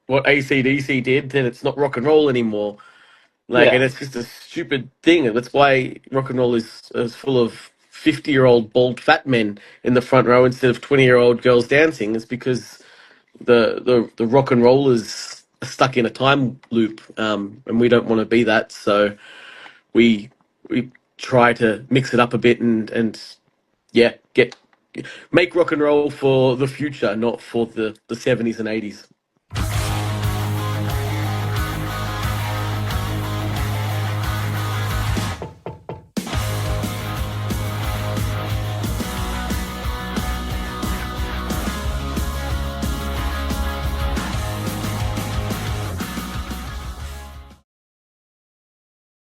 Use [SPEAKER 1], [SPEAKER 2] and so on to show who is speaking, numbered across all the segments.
[SPEAKER 1] what AC/DC did, then it's not rock and roll anymore. Like, and
[SPEAKER 2] Yeah.
[SPEAKER 1] it's just a stupid thing, and that's why rock and roll is full of 50-year-old bald fat men in the front row instead of 20-year-old girls dancing. It's because the rock and rollers are stuck in a time loop, and we don't want to be that. So we we try to mix it up a bit and yeah, make rock and roll for the future, not for the 70s and 80s.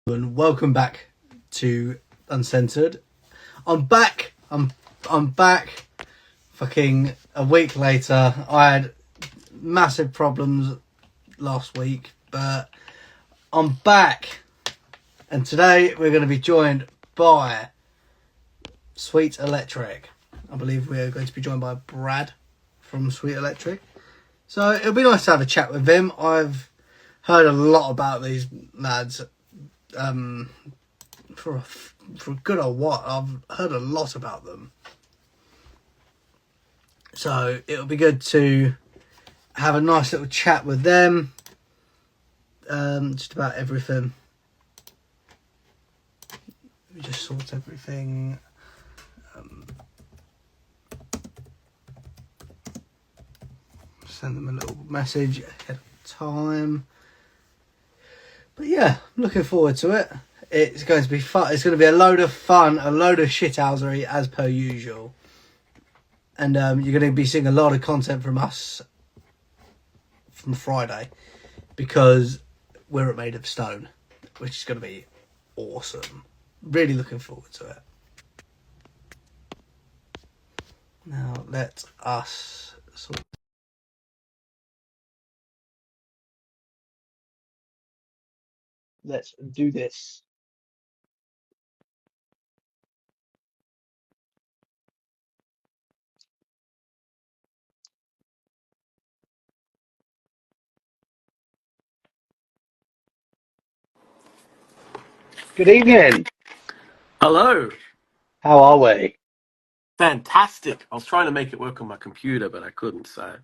[SPEAKER 2] And welcome back to Uncensored. I'm back. I'm back. Fucking a week later. I had massive problems last week, but I'm back. And today we're going to be joined by Sweet Electric. I believe we're going to be joined by Brad from Sweet Electric. So it'll be nice to have a chat with him. I've heard a lot about these lads. For a good old what, I've heard a lot about them. So it'll be good to have a nice little chat with them. Just about everything. Let me just sort everything. Send them a little message ahead of time. But yeah, I'm looking forward to it. It's going to be fun. It's going to be a load of fun, a load of shithousery as per usual. And you're going to be seeing a lot of content from us from Friday because we're at Made of Stone, which is going to be awesome. Really looking forward to it. Now let us sort. Let's do this. Good evening.
[SPEAKER 1] Hello.
[SPEAKER 2] How are we?
[SPEAKER 1] Fantastic. I was trying to make it work on my computer, but I couldn't, so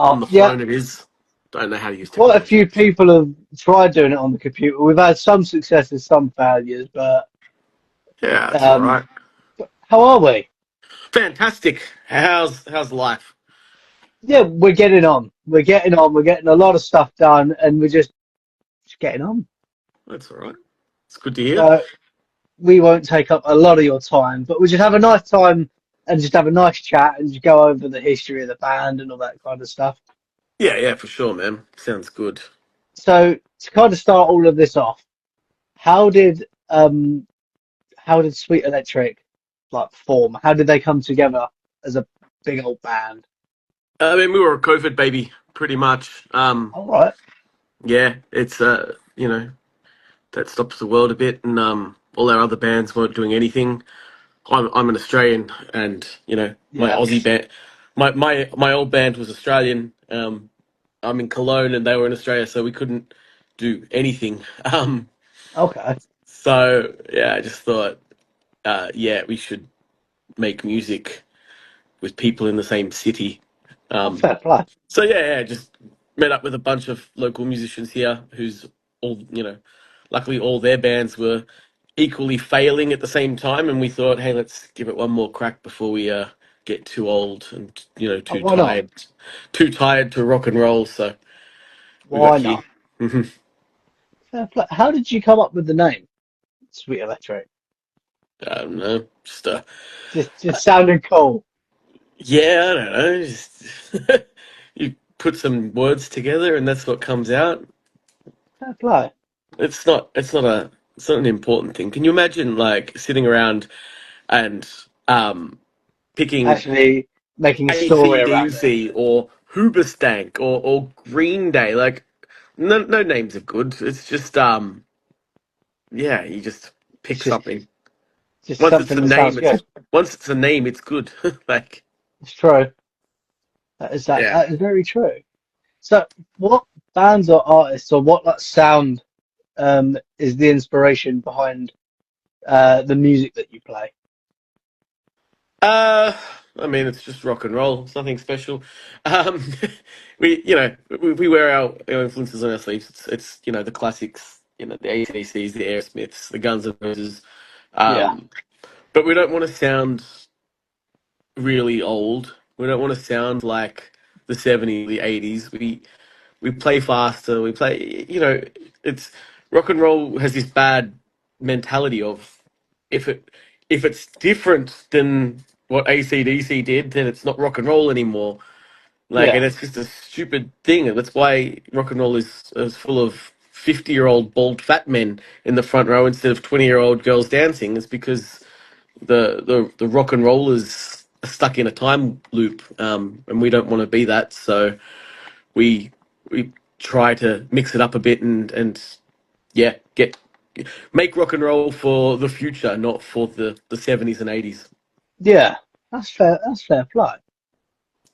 [SPEAKER 1] on the
[SPEAKER 2] Yeah,
[SPEAKER 1] phone it is. Don't know how to use
[SPEAKER 2] quite a
[SPEAKER 1] technology.
[SPEAKER 2] few people have tried doing it on the computer. We've had some successes, some failures, but
[SPEAKER 1] Yeah, that's all
[SPEAKER 2] um,
[SPEAKER 1] right.
[SPEAKER 2] how are we?
[SPEAKER 1] Fantastic. How's life?
[SPEAKER 2] Yeah, we're getting on. We're getting on. We're getting a lot of stuff done, and we're just getting on.
[SPEAKER 1] That's all right. It's good to hear.
[SPEAKER 2] So we won't take up a lot of your time, but we just have a nice time and just have a nice chat and just go over the history of the band and all that kind of stuff.
[SPEAKER 1] Yeah, for sure, man. Sounds good.
[SPEAKER 2] So to kind of start all of this off, how did um how did Sweet Electric like form? How did they come together as a big old band?
[SPEAKER 1] I mean, we were a COVID baby, pretty much.
[SPEAKER 2] All right.
[SPEAKER 1] Yeah, it's that stops the world a bit, and all our other bands weren't doing anything. I'm an Australian, and my
[SPEAKER 2] Yeah.
[SPEAKER 1] Aussie band, my old band was Australian. I'm in Cologne, and they were in Australia, so we couldn't do anything.
[SPEAKER 2] Okay.
[SPEAKER 1] So yeah, I just thought, yeah, we should make music with people in the same city.
[SPEAKER 2] Oh,
[SPEAKER 1] Um,
[SPEAKER 2] fair play.
[SPEAKER 1] so yeah, just met up with a bunch of local musicians here, who's all luckily all their bands were equally failing at the same time, and we thought, hey, let's give it one more crack before we get too old and
[SPEAKER 2] Oh, why not?
[SPEAKER 1] too tired to rock and roll. So we got
[SPEAKER 2] Why
[SPEAKER 1] here.
[SPEAKER 2] not? Fair play. How did you come up with the name Sweet Electric?
[SPEAKER 1] I don't know, just
[SPEAKER 2] Just sounding cool.
[SPEAKER 1] yeah, I don't know, just you put some words together, and that's what comes out.
[SPEAKER 2] Fair play.
[SPEAKER 1] It's not an important thing. Can you imagine like sitting around and picking
[SPEAKER 2] Actually making a story around it.
[SPEAKER 1] AC/DC or Hoobastank or Green Day? Like no names are good. It's just yeah, you just
[SPEAKER 2] It's
[SPEAKER 1] pick something.
[SPEAKER 2] just
[SPEAKER 1] Once it's a
[SPEAKER 2] something that
[SPEAKER 1] name,
[SPEAKER 2] sounds good.
[SPEAKER 1] it's good. Like
[SPEAKER 2] It's true. That is
[SPEAKER 1] yeah.
[SPEAKER 2] that is very true. So, what bands or artists or what like sound is the inspiration behind the music that you play?
[SPEAKER 1] Uh, I mean, it's just rock and roll. It's nothing special. Um, we wear our influences on our sleeves. It's the classics. The AC/DCs, the Aerosmiths, the Guns N' Roses.
[SPEAKER 2] Yeah,
[SPEAKER 1] Um, but we don't want to sound really old. We don't want to sound like the '70s, the '80s. We play faster. We play. It's rock and roll has this bad mentality of if it if it's different than what AC/DC did, then it's not rock and roll anymore. Like,
[SPEAKER 2] yeah.
[SPEAKER 1] and it's just a stupid thing, and that's why rock and roll is full of 50-year-old bald fat men in the front row instead of 20-year-old girls dancing. Is because the rock and rollers are stuck in a time loop, and we don't want to be that. So we we try to mix it up a bit and yeah, get make rock and roll for the future, not for the '70s and '80s.
[SPEAKER 2] Yeah, that's fair. That's fair play.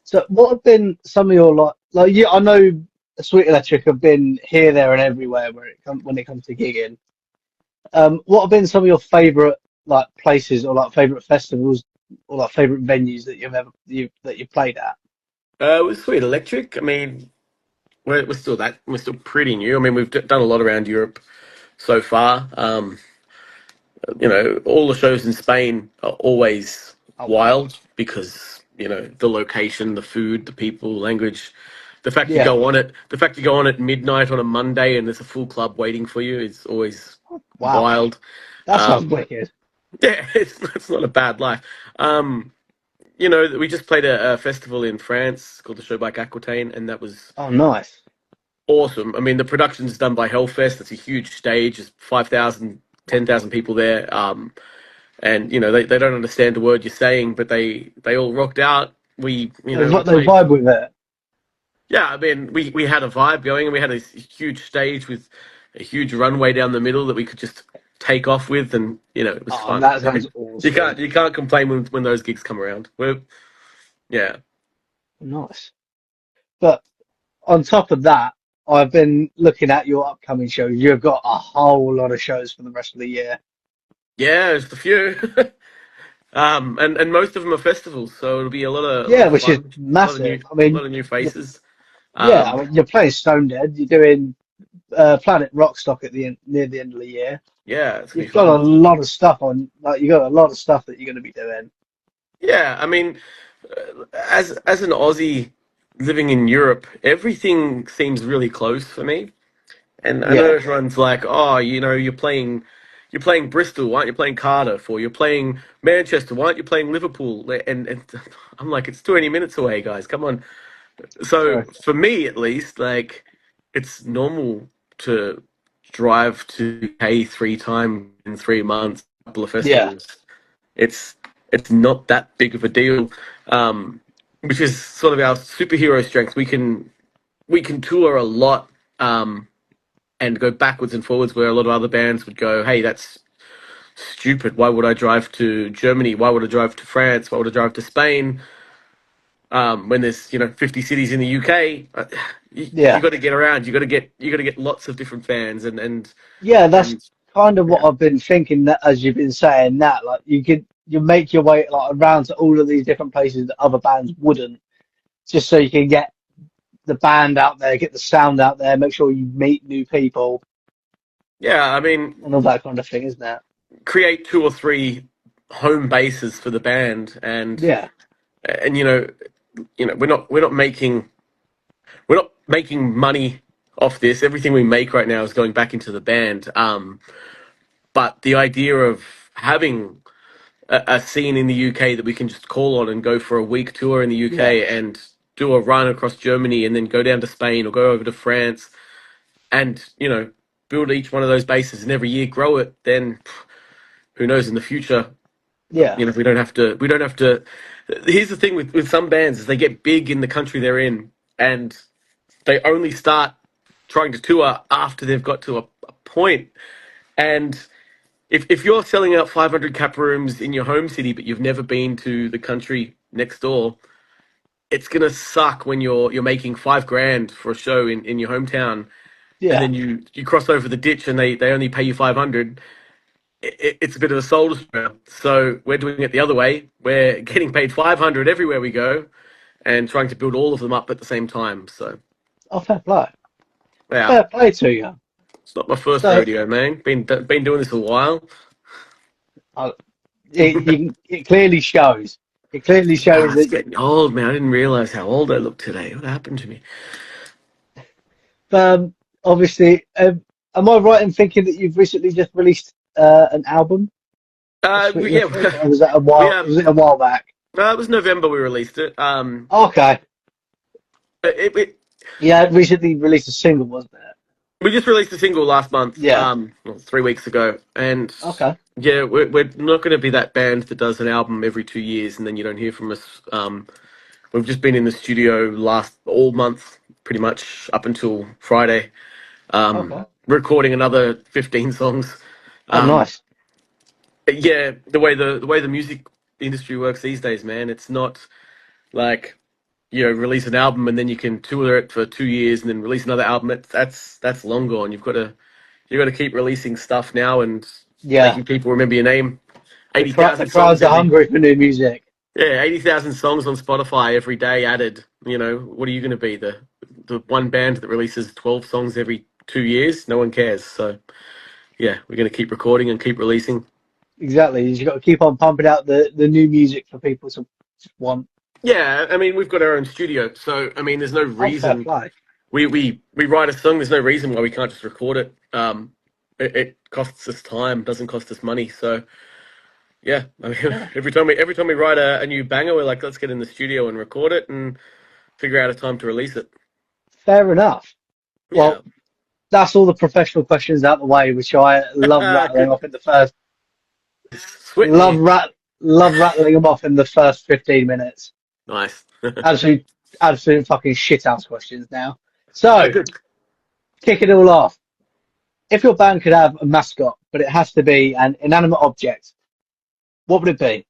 [SPEAKER 2] So, what have been some of your like? Yeah, I know Sweet Electric have been here, there, and everywhere where when it comes to gigging. What have been some of your favorite like places or like favorite festivals or like favorite venues that you've played at?
[SPEAKER 1] With Sweet Electric, I mean, we're still pretty new. I mean, we've done a lot around Europe so far. All the shows in Spain are always
[SPEAKER 2] Oh wow.
[SPEAKER 1] wild because the location, the food, the people, language.
[SPEAKER 2] Yeah.
[SPEAKER 1] The fact you go on at midnight on a Monday and there's a full club waiting for you is always
[SPEAKER 2] Wow.
[SPEAKER 1] wild.
[SPEAKER 2] That sounds
[SPEAKER 1] Um,
[SPEAKER 2] wicked.
[SPEAKER 1] yeah, it's not a bad life. Um, we just played a festival in France called the Show by Aquitaine, and that was
[SPEAKER 2] Oh, nice.
[SPEAKER 1] awesome. I mean, the production's done by Hellfest. It's a huge stage. There's 5,000, 10,000 people there. And they don't understand the word you're saying, but they all rocked out. We
[SPEAKER 2] They
[SPEAKER 1] played.
[SPEAKER 2] vibe with it.
[SPEAKER 1] Yeah, I mean, we had a vibe going, and we had a huge stage with a huge runway down the middle that we could just take off with, and it was
[SPEAKER 2] Oh,
[SPEAKER 1] fun.
[SPEAKER 2] that sounds awesome.
[SPEAKER 1] You can't complain when those gigs come around. Yeah.
[SPEAKER 2] Nice. But on top of that, I've been looking at your upcoming shows. You've got a whole lot of shows for the rest of the year.
[SPEAKER 1] Yeah, just a few. And most of them are festivals, so it'll be a lot
[SPEAKER 2] Yeah,
[SPEAKER 1] of
[SPEAKER 2] which is
[SPEAKER 1] fun,
[SPEAKER 2] massive. I
[SPEAKER 1] a
[SPEAKER 2] mean,
[SPEAKER 1] lot of new
[SPEAKER 2] you
[SPEAKER 1] faces.
[SPEAKER 2] yeah, I
[SPEAKER 1] Um,
[SPEAKER 2] mean, you're playing Stone Dead. You're doing Planet Rockstock at the end, near the end of the year.
[SPEAKER 1] yeah, it's gonna be
[SPEAKER 2] You've got
[SPEAKER 1] fun.
[SPEAKER 2] a lot of stuff on. Like, you got a lot of stuff that you're going to be doing.
[SPEAKER 1] Yeah, I mean, as an Aussie living in Europe, everything seems really close for me. And I know
[SPEAKER 2] Yeah,
[SPEAKER 1] everyone's like, oh, you're playing Bristol, why aren't you playing Cardiff? Or you're playing Manchester, why aren't you playing Liverpool? And I'm like, it's 20 minutes away, guys. Come on. So
[SPEAKER 2] true.
[SPEAKER 1] for me, at least, like, it's normal to drive to UK 3 times in 3 months, a couple of
[SPEAKER 2] Yeah,
[SPEAKER 1] festivals. It's it's not that big of a deal, um, which is sort of our superhero strength. We can tour a lot, and go backwards and forwards where a lot of other bands would go, hey, that's stupid. Why would I drive to Germany? Why would I drive to France? Why would I drive to Spain? When there's 50 cities in the UK, you
[SPEAKER 2] yeah.
[SPEAKER 1] got to get around. You got to get lots of different fans
[SPEAKER 2] Yeah, that's
[SPEAKER 1] and
[SPEAKER 2] kind of what
[SPEAKER 1] yeah,
[SPEAKER 2] I've been thinking that as you've been saying that, like you make your way like around to all of these different places that other bands wouldn't, just so you can get the band out there, get the sound out there, make sure you meet new people
[SPEAKER 1] yeah. I mean,
[SPEAKER 2] and all that kind of thing, isn't it?
[SPEAKER 1] create two or three home bases for the band,
[SPEAKER 2] Yeah,
[SPEAKER 1] and we're not making money off this. Everything we make right now is going back into the band. But the idea of having a scene in the UK that we can just call on and go for a week tour in the
[SPEAKER 2] yeah,
[SPEAKER 1] UK and do a run across Germany and then go down to Spain or go over to France and build each one of those bases and every year grow it, then who knows in the future,
[SPEAKER 2] yeah,
[SPEAKER 1] we don't have to. Here's the thing with some bands is they get big in the country they're in and they only start trying to tour after they've got to a point. And if you're selling out 500 cap rooms in your home city, but you've never been to the country next door, it's gonna suck when you're making $5,000 for a show in your hometown, and
[SPEAKER 2] Yeah.
[SPEAKER 1] then you cross over the ditch and they only pay you 500. It's a bit of a soul destroyer. So we're doing it the other way. We're getting paid 500 everywhere we go, and trying to build all of them up at the same time. So
[SPEAKER 2] Oh, fair play.
[SPEAKER 1] yeah,
[SPEAKER 2] Fair play to you.
[SPEAKER 1] it's not my first
[SPEAKER 2] So
[SPEAKER 1] rodeo, man. Been doing this a while.
[SPEAKER 2] uh, it clearly shows. It clearly
[SPEAKER 1] Ah,
[SPEAKER 2] shows
[SPEAKER 1] it's
[SPEAKER 2] that.
[SPEAKER 1] getting old, man. I didn't realize how old I look today. What happened to me?
[SPEAKER 2] Obviously, am I right in thinking that you've recently just released an album, a Sweet
[SPEAKER 1] Yeah,
[SPEAKER 2] Electric, or was that a
[SPEAKER 1] we
[SPEAKER 2] while?
[SPEAKER 1] have.
[SPEAKER 2] Was it a while back?
[SPEAKER 1] It was November we released it.
[SPEAKER 2] Okay.
[SPEAKER 1] It
[SPEAKER 2] Yeah, it recently released a single, wasn't it?
[SPEAKER 1] We just released a single last month,
[SPEAKER 2] Yeah.
[SPEAKER 1] 3 weeks ago, and
[SPEAKER 2] Okay.
[SPEAKER 1] yeah, we're not going to be that band that does an album every 2 years and then you don't hear from us. We've just been in the studio all month, pretty much up until Friday,
[SPEAKER 2] Okay.
[SPEAKER 1] recording another 15 songs.
[SPEAKER 2] Oh,
[SPEAKER 1] Um,
[SPEAKER 2] nice.
[SPEAKER 1] yeah, the way the music industry works these days, man, it's not like release an album and then you can tour it for 2 years and then release another album. That's long gone. You got to keep releasing stuff now and
[SPEAKER 2] Yeah.
[SPEAKER 1] making people remember your name.
[SPEAKER 2] The,
[SPEAKER 1] Eighty
[SPEAKER 2] the
[SPEAKER 1] thousand
[SPEAKER 2] crowds
[SPEAKER 1] songs
[SPEAKER 2] are
[SPEAKER 1] every
[SPEAKER 2] hungry for new music.
[SPEAKER 1] Yeah, 80,000 songs on Spotify every day added. What are you going to be? The one band that releases 12 songs every 2 years? No one cares. So yeah, we're going to keep recording and keep releasing.
[SPEAKER 2] Exactly. You've got to keep on pumping out the new music for people to want.
[SPEAKER 1] Yeah, I mean we've got our own studio, so I mean there's no
[SPEAKER 2] Oh, fair
[SPEAKER 1] reason
[SPEAKER 2] play.
[SPEAKER 1] we write a song. There's no reason why we can't just record it. It costs us time, doesn't cost us money. So yeah, I mean,
[SPEAKER 2] Yeah.
[SPEAKER 1] every time we write a new banger, we're like, let's get in the studio and record it and figure out a time to release it.
[SPEAKER 2] Fair enough.
[SPEAKER 1] Yeah,
[SPEAKER 2] Well, that's all the professional questions out the way, which I love rattling
[SPEAKER 1] good,
[SPEAKER 2] off in the first.
[SPEAKER 1] sweating
[SPEAKER 2] Love
[SPEAKER 1] you.
[SPEAKER 2] rat. Love rattling them off in the first 15 minutes.
[SPEAKER 1] Nice.
[SPEAKER 2] Absolute, absolute fucking shithouse questions now. So,
[SPEAKER 1] Good
[SPEAKER 2] kick it all off. If your band could have a mascot, but it has to be an inanimate object, what would it be?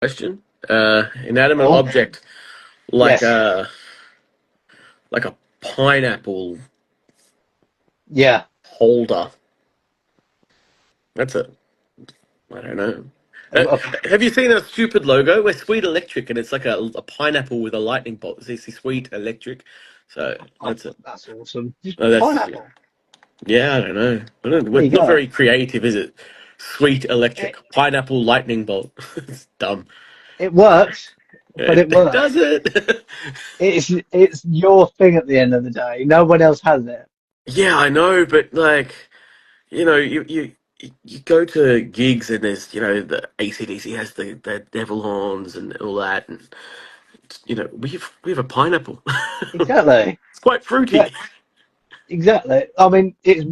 [SPEAKER 1] question. Inanimate
[SPEAKER 2] Oh,
[SPEAKER 1] object like
[SPEAKER 2] yes.
[SPEAKER 1] a pineapple
[SPEAKER 2] Yeah.
[SPEAKER 1] holder. That's it. I don't know. Uh,
[SPEAKER 2] Uh,
[SPEAKER 1] have you seen a stupid logo? We're Sweet Electric, and it's like a pineapple with a lightning bolt. It's Sweet Electric. So that's it.
[SPEAKER 2] that's awesome. Just
[SPEAKER 1] Oh, that's
[SPEAKER 2] pineapple.
[SPEAKER 1] yeah. I don't know.
[SPEAKER 2] There you
[SPEAKER 1] It's not
[SPEAKER 2] go.
[SPEAKER 1] very creative, is it? Sweet
[SPEAKER 2] It,
[SPEAKER 1] Electric pineapple lightning bolt. It's dumb.
[SPEAKER 2] it works, but it
[SPEAKER 1] It does
[SPEAKER 2] works.
[SPEAKER 1] it.
[SPEAKER 2] It's your thing at the end of the day. No one else has it.
[SPEAKER 1] Yeah, I know, but like you go to gigs and there's the AC/DC has the devil horns and all that, and we have a pineapple.
[SPEAKER 2] Exactly.
[SPEAKER 1] It's quite fruity.
[SPEAKER 2] Yeah, exactly. I mean, it's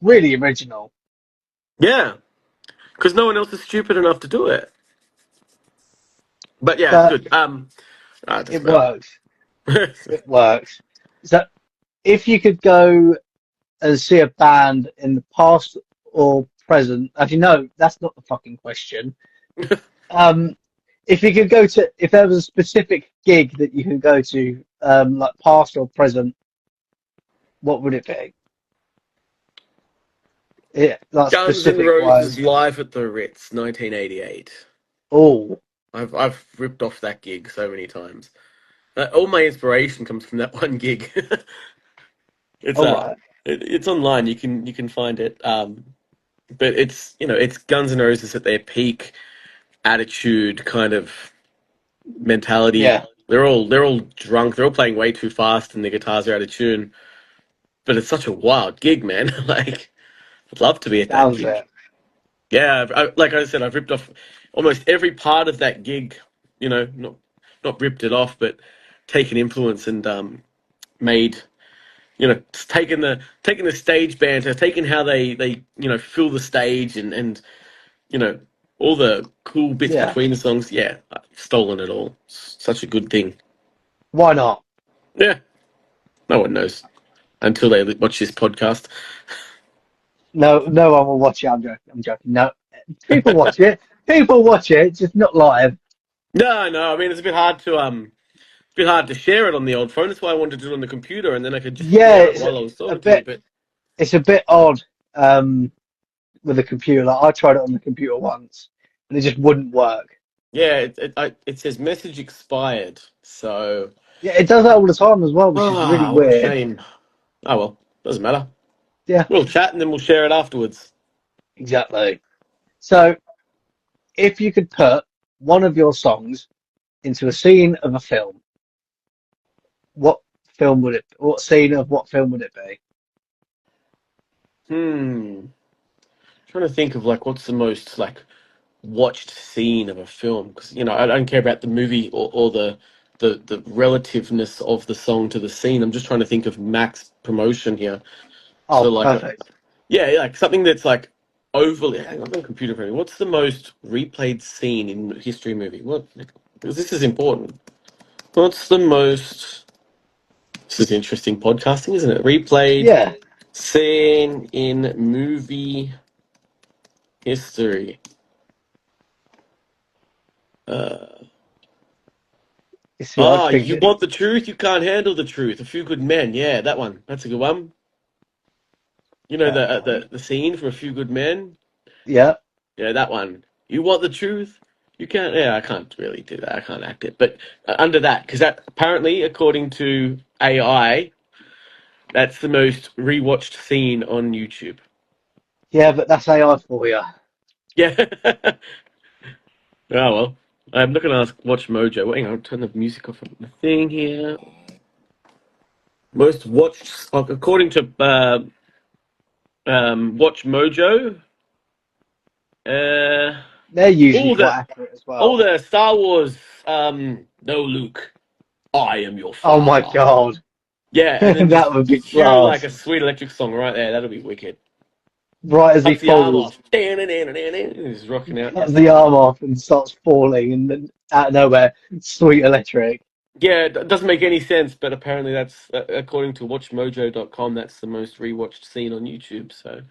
[SPEAKER 2] really original,
[SPEAKER 1] Yeah, because no one else is stupid enough to do it. But yeah, it's
[SPEAKER 2] but
[SPEAKER 1] good. It
[SPEAKER 2] it
[SPEAKER 1] doesn't matter.
[SPEAKER 2] works. It works. So, if you could go and see a band in the past or present, actually, no, that's not the fucking question. Um, if you could if there was a specific gig that you could go to, like past or present, what would it be? Yeah, like
[SPEAKER 1] Guns N'
[SPEAKER 2] specific
[SPEAKER 1] Roses
[SPEAKER 2] wise.
[SPEAKER 1] live at the Ritz, 1988.
[SPEAKER 2] Oh,
[SPEAKER 1] I've ripped off that gig so many times. All my inspiration comes from that one gig. It's
[SPEAKER 2] all right.
[SPEAKER 1] it's online. You can find it. But it's Guns N' Roses at their peak attitude kind of mentality.
[SPEAKER 2] Yeah,
[SPEAKER 1] They're all drunk. They're all playing way too fast, and the guitars are out of tune. But it's such a wild gig, man. Like, I'd love to be at that
[SPEAKER 2] sounds
[SPEAKER 1] gig.
[SPEAKER 2] it.
[SPEAKER 1] Yeah, like I said, I've ripped off almost every part of that gig. Not ripped it off, but taken influence and made just taking the stage banter, taking how they fill the stage and you know all the cool bits
[SPEAKER 2] Yeah,
[SPEAKER 1] between the songs. Yeah, I've stolen it all. It's such a good thing.
[SPEAKER 2] why not?
[SPEAKER 1] Yeah, no one knows until they watch this podcast.
[SPEAKER 2] No, no one will watch it. I'm joking. I'm joking. No, people watch it. People watch it, just not live.
[SPEAKER 1] No. I mean, it's a bit hard to share it on the old phone. That's why I wanted to do it on the computer, and then I could just
[SPEAKER 2] Yeah,
[SPEAKER 1] share it
[SPEAKER 2] it's
[SPEAKER 1] while I was
[SPEAKER 2] a
[SPEAKER 1] talking to you.
[SPEAKER 2] bit
[SPEAKER 1] But
[SPEAKER 2] it's a bit odd with a computer. Like I tried it on the computer once, and it just wouldn't work.
[SPEAKER 1] yeah, it says message expired. So
[SPEAKER 2] Yeah, it does that all the time as well, which is really
[SPEAKER 1] what a
[SPEAKER 2] weird.
[SPEAKER 1] shame. Oh well, doesn't matter.
[SPEAKER 2] Yeah,
[SPEAKER 1] We'll chat and then we'll share it afterwards.
[SPEAKER 2] exactly. So if you could put one of your songs into a scene of a film, what film would it? What scene of what film would it be?
[SPEAKER 1] Hmm. Trying to think of like what's the most like watched scene of a film, because I don't care about the movie or the relativeness of the song to the scene. I'm just trying to think of max promotion here.
[SPEAKER 2] Oh,
[SPEAKER 1] So like
[SPEAKER 2] perfect.
[SPEAKER 1] yeah, like something that's like overly. Hang on, I'm computer friendly. What's the most replayed scene in a history movie? What? Because this is important. What's the most? This is interesting podcasting, isn't it? Replayed
[SPEAKER 2] Yeah.
[SPEAKER 1] scene in movie history. Uh,
[SPEAKER 2] You see, I think
[SPEAKER 1] you want the truth? You can't handle the truth. A Few Good Men. Yeah, that one. That's a good one. You know
[SPEAKER 2] fair enough.
[SPEAKER 1] the scene from A Few Good Men.
[SPEAKER 2] Yeah.
[SPEAKER 1] Yeah, that one. You want the truth? You can't. Yeah, I can't really do that. I can't act it. But under that, because that apparently, according to AI, that's the most rewatched scene on YouTube.
[SPEAKER 2] Yeah, but that's AI for you.
[SPEAKER 1] Yeah. Oh well. I'm not gonna ask Watch Mojo. Hang on, turn the music off on the thing here. Most watched, according to Watch Mojo. Uh,
[SPEAKER 2] They're usually
[SPEAKER 1] all
[SPEAKER 2] quite
[SPEAKER 1] the
[SPEAKER 2] accurate as
[SPEAKER 1] all
[SPEAKER 2] well.
[SPEAKER 1] the Star Wars. No, Luke. I am your
[SPEAKER 2] Oh my
[SPEAKER 1] father.
[SPEAKER 2] God.
[SPEAKER 1] Yeah, and then
[SPEAKER 2] That would be
[SPEAKER 1] just cue like
[SPEAKER 2] class.
[SPEAKER 1] a sweet electric song right there. That'll be wicked.
[SPEAKER 2] Right as he
[SPEAKER 1] Cuts the arm
[SPEAKER 2] falls,
[SPEAKER 1] off. He's rocking out.
[SPEAKER 2] cuts the arm off and starts falling, and then out of nowhere, sweet electric.
[SPEAKER 1] Yeah, it doesn't make any sense, but apparently that's according to WatchMojo.com. That's the most rewatched scene on YouTube. So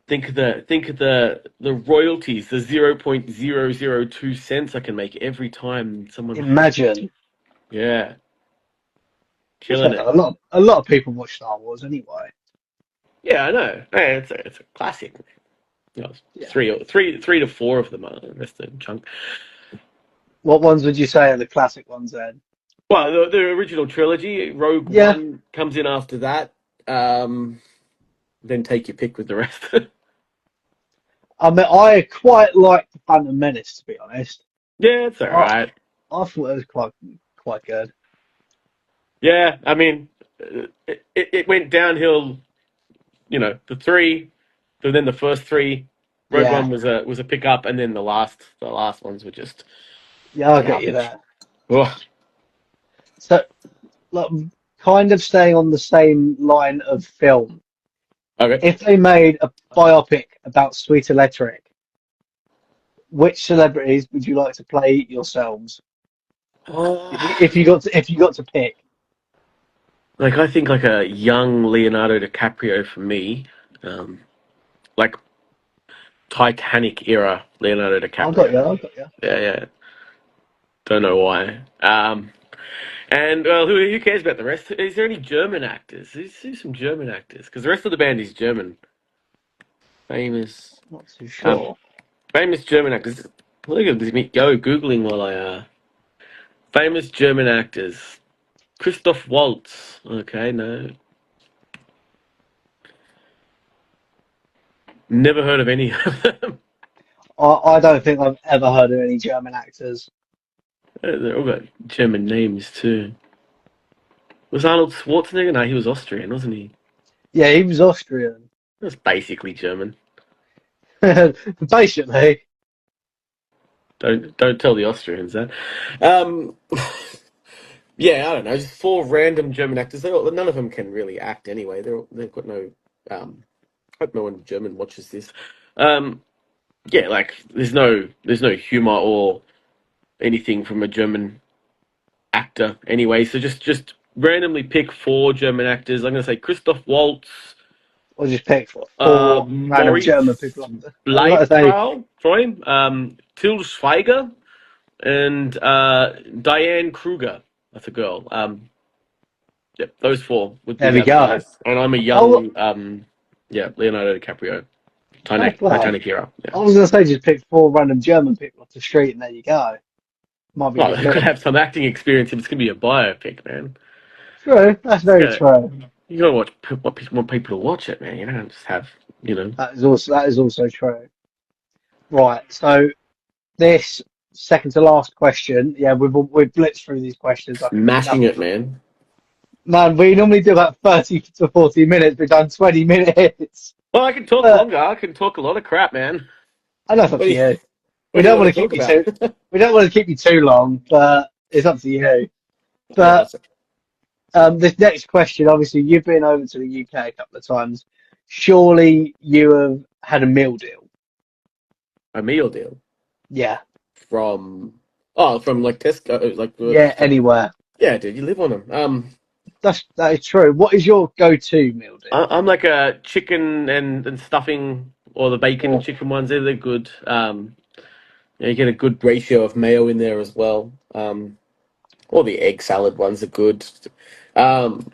[SPEAKER 1] think of the royalties, the 0.002 cents I can make every time someone.
[SPEAKER 2] Imagine.
[SPEAKER 1] Yeah,
[SPEAKER 2] Well,
[SPEAKER 1] killing
[SPEAKER 2] fair
[SPEAKER 1] it.
[SPEAKER 2] enough. A lot of people watch Star Wars anyway.
[SPEAKER 1] Yeah, I know. Hey, it's a classic.
[SPEAKER 2] Yeah.
[SPEAKER 1] Three to four of them are the rest of the chunk.
[SPEAKER 2] What ones would you say are the classic ones then?
[SPEAKER 1] Well, the original trilogy, Rogue
[SPEAKER 2] Yeah.
[SPEAKER 1] One comes in after that. Then take your pick with the rest.
[SPEAKER 2] I mean, I quite like the Phantom Menace, to be honest.
[SPEAKER 1] Yeah, it's all
[SPEAKER 2] I
[SPEAKER 1] right.
[SPEAKER 2] I thought it was quite good.
[SPEAKER 1] Yeah, I mean, it went downhill. The three, but then the first three, Rogue
[SPEAKER 2] Yeah.
[SPEAKER 1] One was a pickup, and then the last ones were just
[SPEAKER 2] Yeah, I'll get you
[SPEAKER 1] garbage.
[SPEAKER 2] there.
[SPEAKER 1] Ugh.
[SPEAKER 2] So, like, kind of staying on the same line of film.
[SPEAKER 1] Okay.
[SPEAKER 2] If they made a biopic about Sweet Electric, which celebrities would you like to play yourselves? If you got to pick.
[SPEAKER 1] Like I think like a young Leonardo DiCaprio for me, um, like Titanic era Leonardo
[SPEAKER 2] I've got you.
[SPEAKER 1] DiCaprio.
[SPEAKER 2] I've got you.
[SPEAKER 1] Yeah, yeah. Don't know why. And well, who cares about the rest? Is there any German actors? Who's some German actors? Because the rest of the band is German. Famous,
[SPEAKER 2] Not too
[SPEAKER 1] um,
[SPEAKER 2] sure.
[SPEAKER 1] famous German actors. Look at me go googling while I famous German actors. Christoph Waltz. Okay, no, never heard of any of them.
[SPEAKER 2] I don't think I've ever heard of any German actors.
[SPEAKER 1] They're all got German names too. Was Arnold Schwarzenegger? No, he was Austrian, wasn't he?
[SPEAKER 2] Yeah, he was Austrian.
[SPEAKER 1] That's basically German.
[SPEAKER 2] Basically,
[SPEAKER 1] Don't tell the Austrians that. Um, yeah, I don't know. Just four random German actors. None of them can really act anyway. They've got no. Hope no one German watches this. Um, yeah, like there's no humor or anything from a German actor anyway. So just randomly pick four German actors. I'm gonna say Christoph Waltz,
[SPEAKER 2] or just pick four random German
[SPEAKER 1] Moritz
[SPEAKER 2] people. I was like to say,
[SPEAKER 1] Bleibtreu, sorry, Till Schweiger, and Diane Kruger. That's a girl. Yep, those four would be
[SPEAKER 2] There
[SPEAKER 1] the
[SPEAKER 2] we go.
[SPEAKER 1] avatars. And I'm a
[SPEAKER 2] Oh,
[SPEAKER 1] young, yeah, Leonardo DiCaprio.
[SPEAKER 2] fair play.
[SPEAKER 1] Titanic hero. Yeah.
[SPEAKER 2] I was going to say just pick four random German people off the street and there you go. Might be a
[SPEAKER 1] Oh,
[SPEAKER 2] good
[SPEAKER 1] they've got to
[SPEAKER 2] look.
[SPEAKER 1] have some acting experience if it's going to be a biopic, man.
[SPEAKER 2] True. That's
[SPEAKER 1] It's
[SPEAKER 2] very
[SPEAKER 1] got
[SPEAKER 2] true.
[SPEAKER 1] You got to watch what people want people to watch it, man. You don't just have,
[SPEAKER 2] That is also true. Right. So this second to last question. Yeah, we've blitzed through these questions like it's
[SPEAKER 1] smashing it,
[SPEAKER 2] nothing.
[SPEAKER 1] man.
[SPEAKER 2] Man, we normally do about 30 to 40 minutes. We've done 20 minutes.
[SPEAKER 1] Well, I can talk
[SPEAKER 2] But
[SPEAKER 1] longer. I can talk a lot of crap, man.
[SPEAKER 2] I know it's up
[SPEAKER 1] What
[SPEAKER 2] to
[SPEAKER 1] do you,
[SPEAKER 2] you. We
[SPEAKER 1] what do you
[SPEAKER 2] don't
[SPEAKER 1] want
[SPEAKER 2] want
[SPEAKER 1] to
[SPEAKER 2] to keep
[SPEAKER 1] talk
[SPEAKER 2] you
[SPEAKER 1] about?
[SPEAKER 2] too. We don't want to keep you too long, but it's up to you.
[SPEAKER 1] Yeah,
[SPEAKER 2] But
[SPEAKER 1] that's
[SPEAKER 2] this next question, obviously, you've been over to the UK a couple of times. Surely you have had a meal deal.
[SPEAKER 1] a meal deal
[SPEAKER 2] Yeah.
[SPEAKER 1] from from like Tesco, like
[SPEAKER 2] Yeah, anywhere.
[SPEAKER 1] yeah, dude, you live on them.
[SPEAKER 2] That is true. What is your go-to meal deal?
[SPEAKER 1] I'm like a chicken and stuffing or the bacon
[SPEAKER 2] Oh,
[SPEAKER 1] chicken ones. They're good. Yeah, you get a good ratio of mayo in there as well. Or the egg salad ones are good.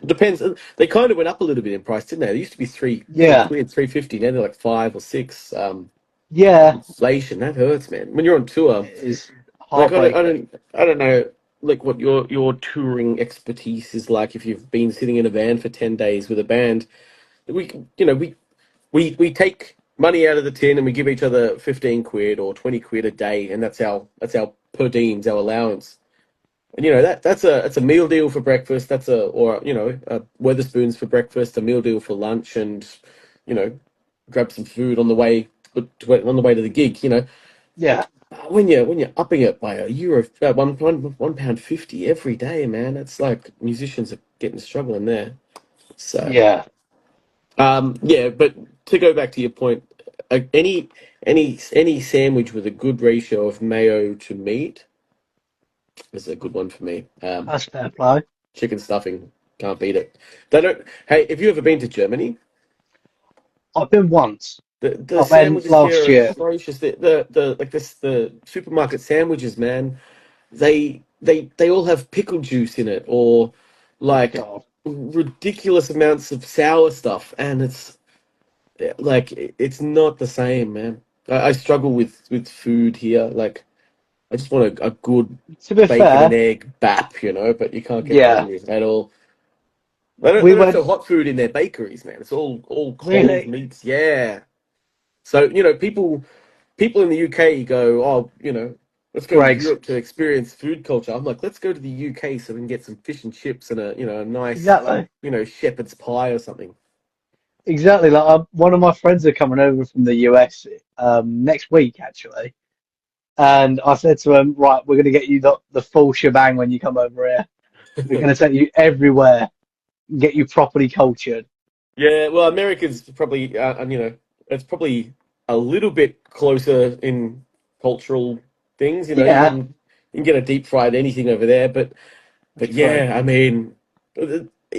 [SPEAKER 1] Depends. They kind of went up a little bit in price, didn't they? They used to be three
[SPEAKER 2] yeah.
[SPEAKER 1] quid, 3.50. Now they're like 5 or 6.
[SPEAKER 2] Yeah.
[SPEAKER 1] Inflation that hurts, man. When you're on tour,
[SPEAKER 2] It is
[SPEAKER 1] like
[SPEAKER 2] heartbreaking.
[SPEAKER 1] I don't know, like what your touring expertise is like. If you've been sitting in a van for 10 days with a band, we you know we take money out of the tin and we give each other 15 quid or 20 quid a day, and that's our per diems, our allowance. And that's a meal deal for breakfast. That's a Weatherspoons for breakfast, a meal deal for lunch, and you know grab some food on the way to the gig.
[SPEAKER 2] Yeah.
[SPEAKER 1] When you're upping it by €1, £1.50 every day, man, that's like musicians are getting struggling there. So
[SPEAKER 2] Yeah.
[SPEAKER 1] yeah, but to go back to your point, any sandwich with a good ratio of mayo to meat is a good one for me.
[SPEAKER 2] That's fair play.
[SPEAKER 1] Chicken stuffing, can't beat it. They don't. Hey, have you ever been to Germany?
[SPEAKER 2] I've been once.
[SPEAKER 1] The
[SPEAKER 2] I went
[SPEAKER 1] sandwiches
[SPEAKER 2] last
[SPEAKER 1] here are
[SPEAKER 2] year.
[SPEAKER 1] atrocious. The supermarket sandwiches, man. They all have pickle juice in it, or
[SPEAKER 2] Oh
[SPEAKER 1] like
[SPEAKER 2] God.
[SPEAKER 1] ridiculous amounts of sour stuff, and it's not the same, man. I struggle with food here. Like I just want a good
[SPEAKER 2] To be
[SPEAKER 1] bacon and
[SPEAKER 2] fair,
[SPEAKER 1] egg bap, but you can't get that
[SPEAKER 2] yeah.
[SPEAKER 1] here at all. They don't
[SPEAKER 2] We
[SPEAKER 1] they don't
[SPEAKER 2] went
[SPEAKER 1] sell hot food in their bakeries, man. It's all cold
[SPEAKER 2] really
[SPEAKER 1] meats. Yeah. So, people in the UK go, oh, let's go to
[SPEAKER 2] Greg's.
[SPEAKER 1] Europe to experience food culture. I'm like, let's go to the UK so we can get some fish and chips and a nice,
[SPEAKER 2] Exactly.
[SPEAKER 1] shepherd's pie or something.
[SPEAKER 2] Exactly. Like one of my friends are coming over from the US next week actually. And I said to him, right, we're gonna get you the full shebang when you come over here. We're gonna take you everywhere and get you properly cultured.
[SPEAKER 1] Yeah, well, America's probably, it's probably a little bit closer in cultural things.
[SPEAKER 2] Yeah,
[SPEAKER 1] You can get a deep fried anything over there, but
[SPEAKER 2] that's true.
[SPEAKER 1] yeah, I mean,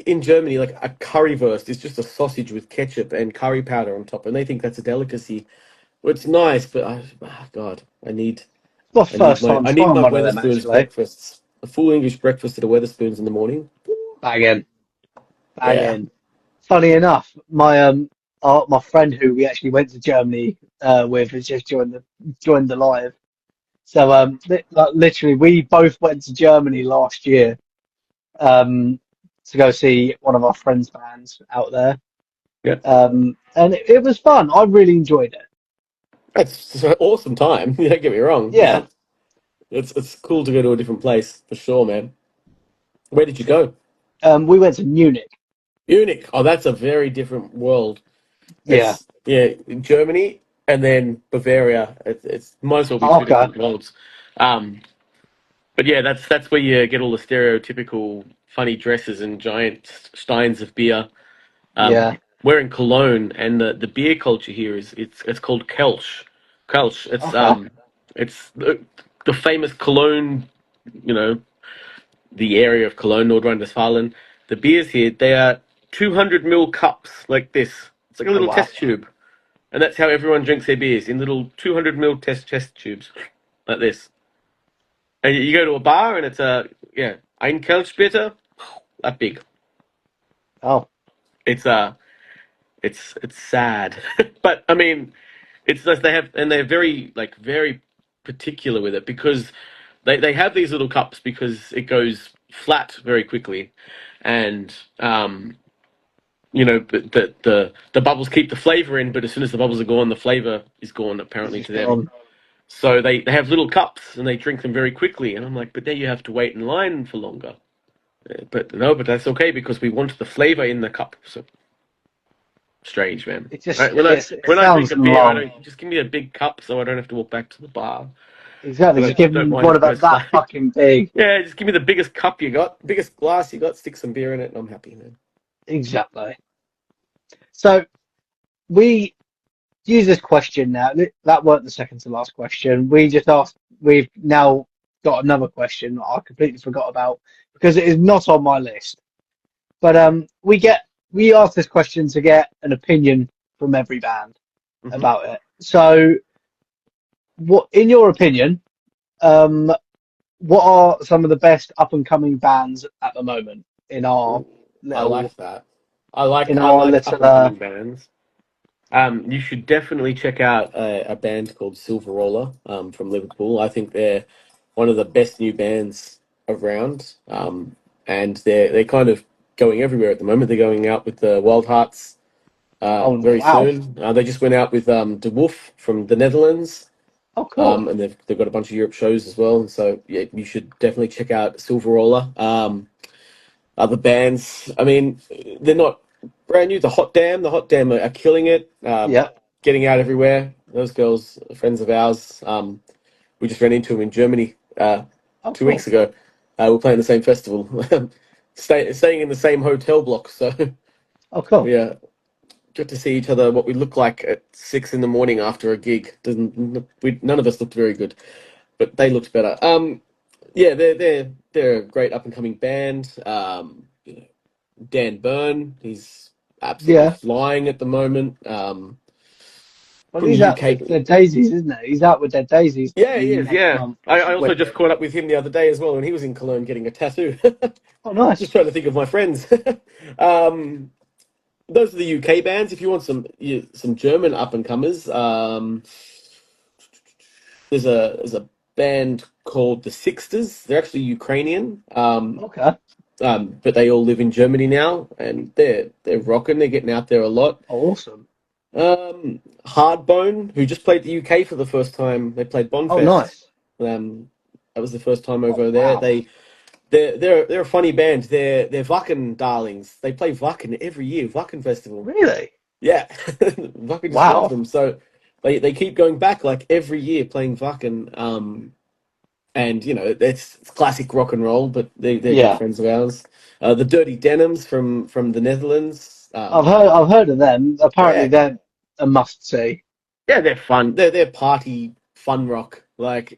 [SPEAKER 1] in Germany, like a currywurst is just a sausage with ketchup and curry powder on top, and they think that's a delicacy. Well, it's nice, but God,
[SPEAKER 2] It's my
[SPEAKER 1] I need
[SPEAKER 2] first
[SPEAKER 1] my
[SPEAKER 2] time
[SPEAKER 1] I need
[SPEAKER 2] trying
[SPEAKER 1] my
[SPEAKER 2] one of them
[SPEAKER 1] Weatherspoons
[SPEAKER 2] actually.
[SPEAKER 1] breakfasts, a full English breakfast at a Weatherspoons in the morning.
[SPEAKER 2] Banging,
[SPEAKER 1] Yeah.
[SPEAKER 2] banging. Funny enough, my friend who we actually went to Germany with has just joined the live. So like, literally, we both went to Germany last year um, to go see one of our friends' bands out there,
[SPEAKER 1] Yeah.
[SPEAKER 2] and it was fun. I really enjoyed it.
[SPEAKER 1] It's an awesome time. Don't get me wrong.
[SPEAKER 2] Yeah,
[SPEAKER 1] It's cool to go to a different place for sure, man. Where did you go?
[SPEAKER 2] we went to Munich.
[SPEAKER 1] Munich. Oh, that's a very different world.
[SPEAKER 2] Yeah.
[SPEAKER 1] Yeah, Germany and then Bavaria. It's might as well be two
[SPEAKER 2] Okay.
[SPEAKER 1] different worlds. Um, but yeah, that's where you get all the stereotypical funny dresses and giant steins of beer.
[SPEAKER 2] Yeah.
[SPEAKER 1] We're in Cologne, and the beer culture here it's called Kelch. Kelch.
[SPEAKER 2] Okay.
[SPEAKER 1] It's the famous Cologne. You know, the area of Cologne, Nord Rhine-Westphalia. The beers here, they are 200 ml cups like this. It's like a
[SPEAKER 2] Oh
[SPEAKER 1] little
[SPEAKER 2] wow.
[SPEAKER 1] test tube. And that's how everyone drinks their beers, in little 200 ml test tubes like this. And you go to a bar and it's ein Kelch bitte, that big.
[SPEAKER 2] Oh,
[SPEAKER 1] It's sad, but I mean, it's just they're very particular with it because they have these little cups because it goes flat very quickly, and but the bubbles keep the flavor in, but as soon as the bubbles are gone, the flavor is gone
[SPEAKER 2] it's
[SPEAKER 1] apparently
[SPEAKER 2] just
[SPEAKER 1] to them.
[SPEAKER 2] gone.
[SPEAKER 1] So they have little cups and they drink them very quickly, and I'm like, but there you have to wait in line for longer. But no, but that's okay because we want the flavor in the cup. So strange, man.
[SPEAKER 2] It just
[SPEAKER 1] Right, when I
[SPEAKER 2] it
[SPEAKER 1] when I drink
[SPEAKER 2] sounds
[SPEAKER 1] a beer, I
[SPEAKER 2] long.
[SPEAKER 1] don't just give me a big cup so I don't have to walk back to the bar.
[SPEAKER 2] Exactly. Just give
[SPEAKER 1] Don't
[SPEAKER 2] them
[SPEAKER 1] mind
[SPEAKER 2] one
[SPEAKER 1] if it
[SPEAKER 2] about
[SPEAKER 1] goes
[SPEAKER 2] that
[SPEAKER 1] flat.
[SPEAKER 2] fucking big.
[SPEAKER 1] Yeah, just give me the biggest cup you got, biggest glass you got, stick some beer in it, and I'm happy, man.
[SPEAKER 2] Exactly. So we use this question now. That weren't the second to last question. We just asked. We've now got another question that I completely forgot about because it is not on my list. But we ask this question to get an opinion from every band
[SPEAKER 1] Hmm.
[SPEAKER 2] about it. So, what, in your opinion, um, what are some of the best up and coming bands at the moment in our
[SPEAKER 1] I
[SPEAKER 2] little
[SPEAKER 1] like that. I like
[SPEAKER 2] in
[SPEAKER 1] I
[SPEAKER 2] our
[SPEAKER 1] like up
[SPEAKER 2] little
[SPEAKER 1] and coming bands. You should definitely check out a band called Silver Roller from Liverpool. I think they're one of the best new bands around, and they're kind of going everywhere at the moment. They're going out with the Wild Hearts
[SPEAKER 2] Oh
[SPEAKER 1] very
[SPEAKER 2] wow.
[SPEAKER 1] soon. They just went out with De Wolf from the Netherlands,
[SPEAKER 2] Oh cool.
[SPEAKER 1] and they've got a bunch of Europe shows as well. So yeah, you should definitely check out Silver Roller. Other bands, I mean, they're not brand new. The Hot Dam are killing it,
[SPEAKER 2] Yeah.
[SPEAKER 1] getting out everywhere. Those girls are friends of ours. We just ran into them in Germany
[SPEAKER 2] Oh
[SPEAKER 1] 2 weeks
[SPEAKER 2] cool.
[SPEAKER 1] ago. We're playing the same festival, staying in the same hotel block. So
[SPEAKER 2] Oh cool.
[SPEAKER 1] we got to see each other. What we look like at 6 in the morning after a gig. Doesn't we? None of us looked very good, but they looked better. Yeah, they're a great up and coming band. Dan Byrne, he's absolutely
[SPEAKER 2] Yeah.
[SPEAKER 1] flying at the moment.
[SPEAKER 2] Well,
[SPEAKER 1] From
[SPEAKER 2] he's
[SPEAKER 1] the
[SPEAKER 2] out with
[SPEAKER 1] UK.
[SPEAKER 2] Dead Daisies, isn't he? He's out with Dead Daisies
[SPEAKER 1] Yeah, he is.
[SPEAKER 2] next
[SPEAKER 1] Yeah,
[SPEAKER 2] month,
[SPEAKER 1] I
[SPEAKER 2] which is
[SPEAKER 1] also just
[SPEAKER 2] wicked.
[SPEAKER 1] caught up with him the other day as well, and he was in Cologne getting a tattoo.
[SPEAKER 2] Oh,
[SPEAKER 1] Just
[SPEAKER 2] nice.
[SPEAKER 1] trying to think of my friends. um, those are the UK bands. If you want some German up and comers, there's a band called the Sixters. They're actually Ukrainian.
[SPEAKER 2] Okay.
[SPEAKER 1] But they all live in Germany now, and they're rocking. They're getting out there a lot.
[SPEAKER 2] Awesome.
[SPEAKER 1] Hardbone, who just played the UK for the first time. They played
[SPEAKER 2] Oh,
[SPEAKER 1] Bonfest.
[SPEAKER 2] nice.
[SPEAKER 1] That was the first time
[SPEAKER 2] Oh,
[SPEAKER 1] over there.
[SPEAKER 2] wow.
[SPEAKER 1] They're a funny band. They're Wacken darlings. They play Wacken every year, Wacken Festival.
[SPEAKER 2] Really?
[SPEAKER 1] Yeah, Wacken just love
[SPEAKER 2] Wow.
[SPEAKER 1] them. So they keep going back like every year playing Wacken. And it's classic rock and roll, but they're good
[SPEAKER 2] Yeah.
[SPEAKER 1] friends of ours. The Dirty Denims from the Netherlands.
[SPEAKER 2] I've heard of them. Apparently,
[SPEAKER 1] Yeah,
[SPEAKER 2] they're a must see.
[SPEAKER 1] yeah, they're fun. They're party fun rock. Like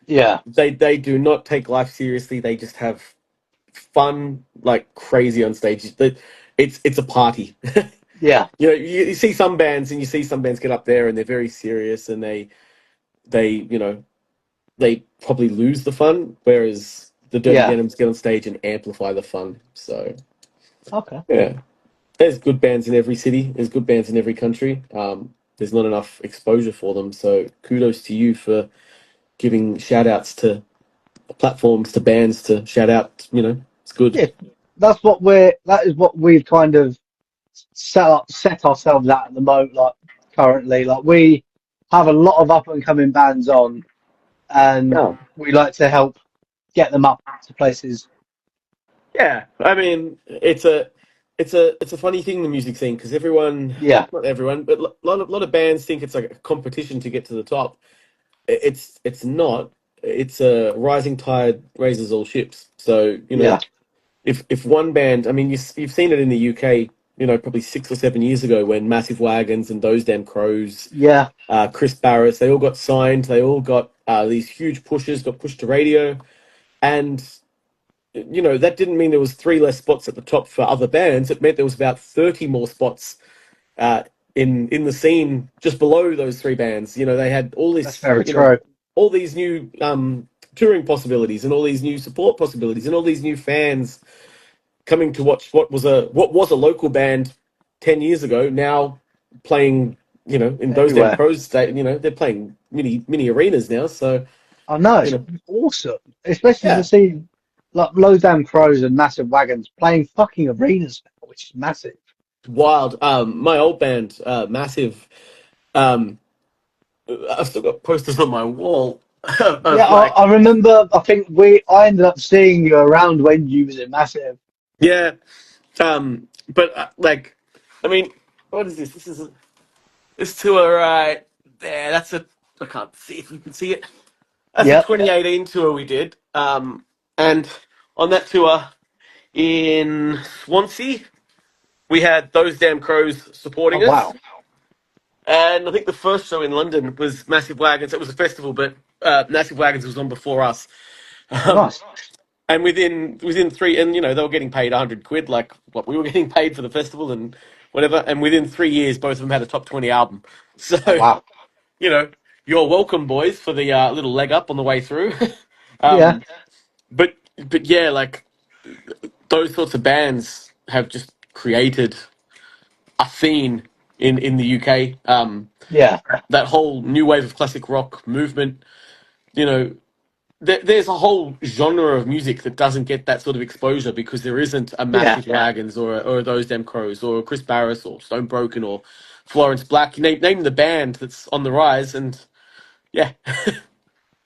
[SPEAKER 2] Yeah.
[SPEAKER 1] they do not take life seriously. They just have fun like crazy on stage. It's a party.
[SPEAKER 2] Yeah.
[SPEAKER 1] You see some bands and you see some bands get up there and they're very serious and they they probably lose the fun, whereas the Dirty
[SPEAKER 2] Yeah.
[SPEAKER 1] Denims get on stage and amplify the fun. So
[SPEAKER 2] Okay.
[SPEAKER 1] yeah, there's good bands in every city. There's good bands in every country. There's not enough exposure for them. So kudos to you for giving shout outs to platforms, to bands to shout out. It's good.
[SPEAKER 2] Yeah. That is what we've kind of set ourselves at the moment, like currently. Like we have a lot of up and coming bands on, and
[SPEAKER 1] Yeah.
[SPEAKER 2] we like to help get them up to places.
[SPEAKER 1] Yeah. I mean, it's a funny thing, the music scene, because everyone,
[SPEAKER 2] Yeah.
[SPEAKER 1] not everyone, but a lot of bands think it's like a competition to get to the top. It's not. It's a rising tide raises all ships. So
[SPEAKER 2] Yeah.
[SPEAKER 1] if one band, I mean, you've seen it in the UK, probably 6 or 7 years ago when Massive Wagons and Those Damn Crows,
[SPEAKER 2] Yeah.
[SPEAKER 1] Chris Barris, they all got signed. They all got these huge pushes, got pushed to radio, and that didn't mean there was three less spots at the top for other bands. It meant there was about 30 more spots uh, in the scene just below those three bands. They had all
[SPEAKER 2] That's
[SPEAKER 1] this,
[SPEAKER 2] very true.
[SPEAKER 1] all these new touring possibilities and all these new support possibilities and all these new fans coming to watch what was a local band 10 years ago now playing, in those damn
[SPEAKER 2] everywhere.
[SPEAKER 1] Crows state, they're playing mini arenas now. So,
[SPEAKER 2] I know
[SPEAKER 1] you
[SPEAKER 2] it's
[SPEAKER 1] know,
[SPEAKER 2] awesome, especially to
[SPEAKER 1] yeah,
[SPEAKER 2] see like low down crows and massive wagons playing fucking arenas now, which is massive.
[SPEAKER 1] wild. My old band, Massive, um, I've still got posters on my wall
[SPEAKER 2] Yeah,
[SPEAKER 1] of
[SPEAKER 2] I
[SPEAKER 1] like,
[SPEAKER 2] remember. I think I ended up seeing you around when you was in massive.
[SPEAKER 1] yeah, but like, I mean, what is this? This tour right there. I can't see if you can see it. That's a
[SPEAKER 2] Yep.
[SPEAKER 1] 2018 tour we did. And on that tour in Swansea, we had those damn crows
[SPEAKER 2] Oh
[SPEAKER 1] supporting us.
[SPEAKER 2] wow.
[SPEAKER 1] And I think the first show in London was Massive Wagons. It was a festival, but Massive Wagons was on before us.
[SPEAKER 2] Oh
[SPEAKER 1] Um,
[SPEAKER 2] nice.
[SPEAKER 1] and within three, and they were getting paid 100 quid, like what we were getting paid for the festival and whatever. And within 3 years, both of them had a top 20 album. So,
[SPEAKER 2] Oh wow.
[SPEAKER 1] you know, you're welcome, boys, for the little leg up on the way through.
[SPEAKER 2] Yeah.
[SPEAKER 1] um, but yeah, like those sorts of bands have just created a scene in the UK.
[SPEAKER 2] Yeah.
[SPEAKER 1] That whole new wave of classic rock movement, you know, there's a whole genre of music that doesn't get that sort of exposure because there isn't a
[SPEAKER 2] Yeah.
[SPEAKER 1] Massive Wagons or those Damn Crows or Chris Barris or Stone Broken or Florence Black. You name the band that's on the rise, and yeah,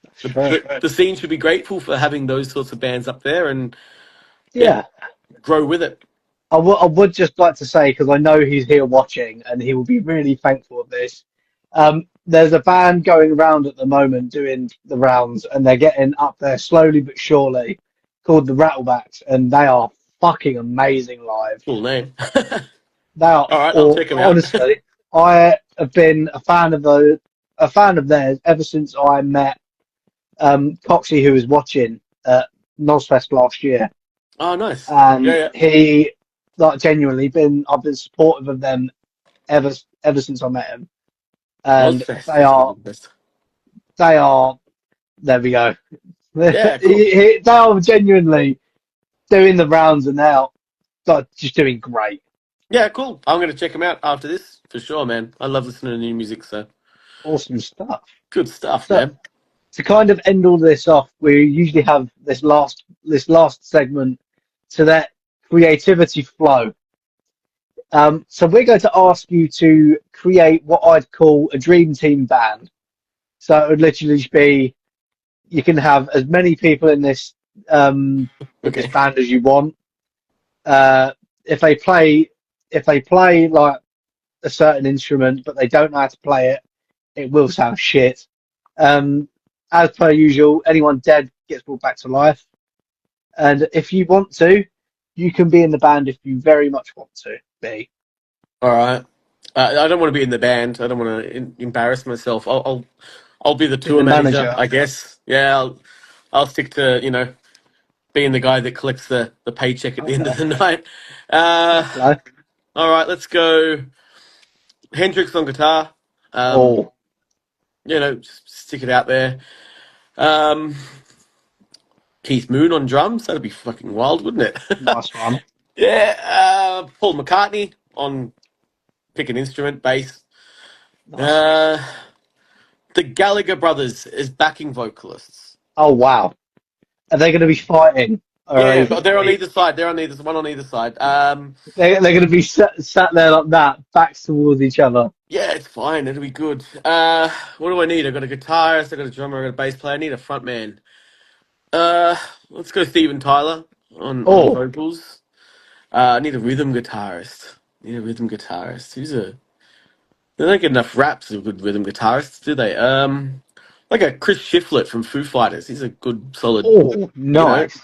[SPEAKER 2] That's
[SPEAKER 1] the,
[SPEAKER 2] true.
[SPEAKER 1] the scene should be grateful for having those sorts of bands up there and yeah,
[SPEAKER 2] Yeah.
[SPEAKER 1] grow with it.
[SPEAKER 2] I would just like to say, because I know he's here watching and he will be really thankful of this. There's a band going around at the moment doing the rounds, and they're getting up there slowly but surely, called the Rattlebacks, and they are fucking amazing live.
[SPEAKER 1] Cool name.
[SPEAKER 2] They are,
[SPEAKER 1] All right, I'll
[SPEAKER 2] or
[SPEAKER 1] check them out.
[SPEAKER 2] honestly, I have been a fan of theirs ever since I met Coxie, who was watching at Nosfest last year,
[SPEAKER 1] Oh, nice. Yeah,
[SPEAKER 2] and
[SPEAKER 1] yeah.
[SPEAKER 2] he like genuinely been I've been supportive of them ever ever since I met him, and
[SPEAKER 1] Ozfest is a good fest.
[SPEAKER 2] they are there we go.
[SPEAKER 1] Yeah, cool.
[SPEAKER 2] They are genuinely doing the rounds, and they're like, just doing great.
[SPEAKER 1] Yeah, cool. I'm gonna check them out after this for sure, man. I love listening to new music, so
[SPEAKER 2] Awesome stuff.
[SPEAKER 1] good stuff,
[SPEAKER 2] So
[SPEAKER 1] man.
[SPEAKER 2] to kind of end all this off, we usually have this last segment to that creativity flow. So we're going to ask you to create what I'd call a dream team band. So it would literally be you can have as many people in this
[SPEAKER 1] Okay.
[SPEAKER 2] band as you want. Uh, if they play like a certain instrument but they don't know how to play it, it will sound shit. Um, as per usual, anyone dead gets brought back to life. And if you want to, you can be in the band if you very much want to be.
[SPEAKER 1] All right. I don't want to be in the band. I don't want to embarrass myself. I'll be the
[SPEAKER 2] Be
[SPEAKER 1] tour
[SPEAKER 2] the
[SPEAKER 1] manager,
[SPEAKER 2] manager.
[SPEAKER 1] I guess. Yeah, I'll stick to being the guy that collects the paycheck at the end of
[SPEAKER 2] Okay.
[SPEAKER 1] the night.
[SPEAKER 2] Fair
[SPEAKER 1] Uh,
[SPEAKER 2] play.
[SPEAKER 1] all right, let's go. Hendrix on guitar. Um,
[SPEAKER 2] Oh,
[SPEAKER 1] just stick it out there. Um, Keith Moon on drums. That'd be fucking wild, wouldn't it?
[SPEAKER 2] nice one.
[SPEAKER 1] Yeah. Paul McCartney on pick an instrument, bass.
[SPEAKER 2] Nice.
[SPEAKER 1] Uh, the Gallagher brothers as backing vocalists.
[SPEAKER 2] Oh, wow. Are they going to be fighting? Or are
[SPEAKER 1] Yeah,
[SPEAKER 2] they
[SPEAKER 1] but
[SPEAKER 2] going to
[SPEAKER 1] they're on
[SPEAKER 2] be?
[SPEAKER 1] either side. They're on either one on either side.
[SPEAKER 2] They're going to be sat there like that, backs towards each other.
[SPEAKER 1] Yeah, it's fine. It'll be good. What do I need? I got a guitarist. I got a drummer. I got a bass player. I need a front man. Uh, let's go Steven Tyler on
[SPEAKER 2] Oh,
[SPEAKER 1] vocals. I need a rhythm guitarist. They don't get enough raps of good rhythm guitarists, do they? Like a Chris Shiflett from Foo Fighters. He's a good, solid,
[SPEAKER 2] oh,
[SPEAKER 1] you know.
[SPEAKER 2] nice.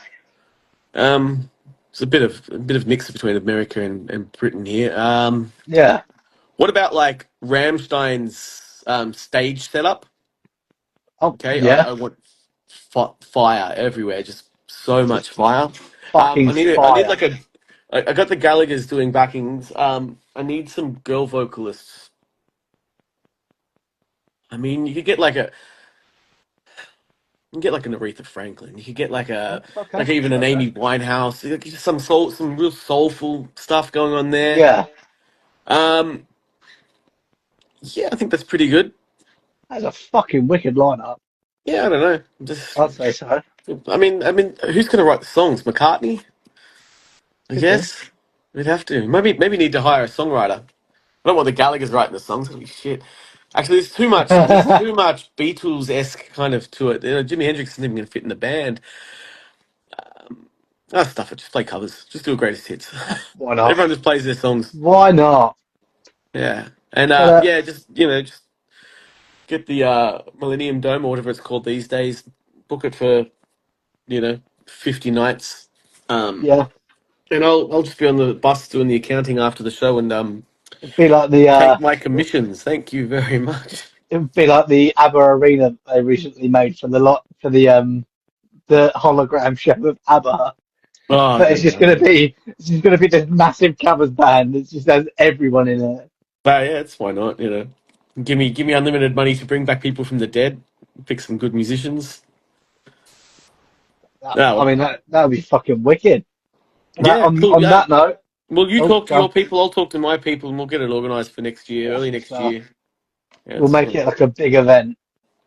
[SPEAKER 1] It's a bit of mix between America and Britain here.
[SPEAKER 2] Yeah.
[SPEAKER 1] What about like Rammstein's stage setup?
[SPEAKER 2] Oh,
[SPEAKER 1] Okay, I,
[SPEAKER 2] yeah.
[SPEAKER 1] I want fire everywhere, just so much
[SPEAKER 2] Just
[SPEAKER 1] fire.
[SPEAKER 2] fucking
[SPEAKER 1] I need
[SPEAKER 2] fire.
[SPEAKER 1] like I got the Gallagher's doing backings. I need some girl vocalists. I mean, you could get like You can get like an Aretha Franklin. You could get
[SPEAKER 2] Okay.
[SPEAKER 1] like even an
[SPEAKER 2] Okay.
[SPEAKER 1] Amy Winehouse. Like just some real soulful stuff going on there.
[SPEAKER 2] Yeah,
[SPEAKER 1] Um, yeah, I think that's pretty good.
[SPEAKER 2] that's a fucking wicked lineup.
[SPEAKER 1] Yeah, I don't know. Just,
[SPEAKER 2] I'd say so.
[SPEAKER 1] I mean, who's gonna write the songs? McCartney, I
[SPEAKER 2] Could do.
[SPEAKER 1] guess. We'd have to. Maybe need to hire a songwriter. I don't want the Gallagher's writing the songs. Holy shit! Actually, there's too much. There's too much Beatles esque kind of to it. You know, Jimi Hendrix isn't even going to fit in the band. Ah, stuff it. Just play covers. Just do a greatest hits.
[SPEAKER 2] Why not?
[SPEAKER 1] Everyone just plays their songs.
[SPEAKER 2] Why not?
[SPEAKER 1] Yeah, and
[SPEAKER 2] But
[SPEAKER 1] yeah, just get the Millennium Dome or whatever it's called these days. Book it for 50 nights. Um,
[SPEAKER 2] yeah,
[SPEAKER 1] and I'll just be on the bus doing the accounting after the show and
[SPEAKER 2] it'd be like the
[SPEAKER 1] take my commissions. Thank you very much.
[SPEAKER 2] it would be like the ABBA arena they recently made for the hologram show of ABBA.
[SPEAKER 1] Oh,
[SPEAKER 2] But
[SPEAKER 1] good God.
[SPEAKER 2] it's just gonna be this massive covers band that just has everyone in it.
[SPEAKER 1] But yeah, it's why not, Give me unlimited money to bring back people from the dead, pick some good musicians.
[SPEAKER 2] That,
[SPEAKER 1] Oh,
[SPEAKER 2] I
[SPEAKER 1] well,
[SPEAKER 2] mean that would be fucking wicked. But
[SPEAKER 1] yeah, cool.
[SPEAKER 2] on
[SPEAKER 1] Yeah.
[SPEAKER 2] that note,
[SPEAKER 1] Well, you
[SPEAKER 2] oh,
[SPEAKER 1] talk to your people, I'll talk to my people, and we'll get it organised for next year, early
[SPEAKER 2] awesome
[SPEAKER 1] next
[SPEAKER 2] stuff.
[SPEAKER 1] year. Yeah,
[SPEAKER 2] We'll
[SPEAKER 1] it's
[SPEAKER 2] make
[SPEAKER 1] fun.
[SPEAKER 2] it like a big event.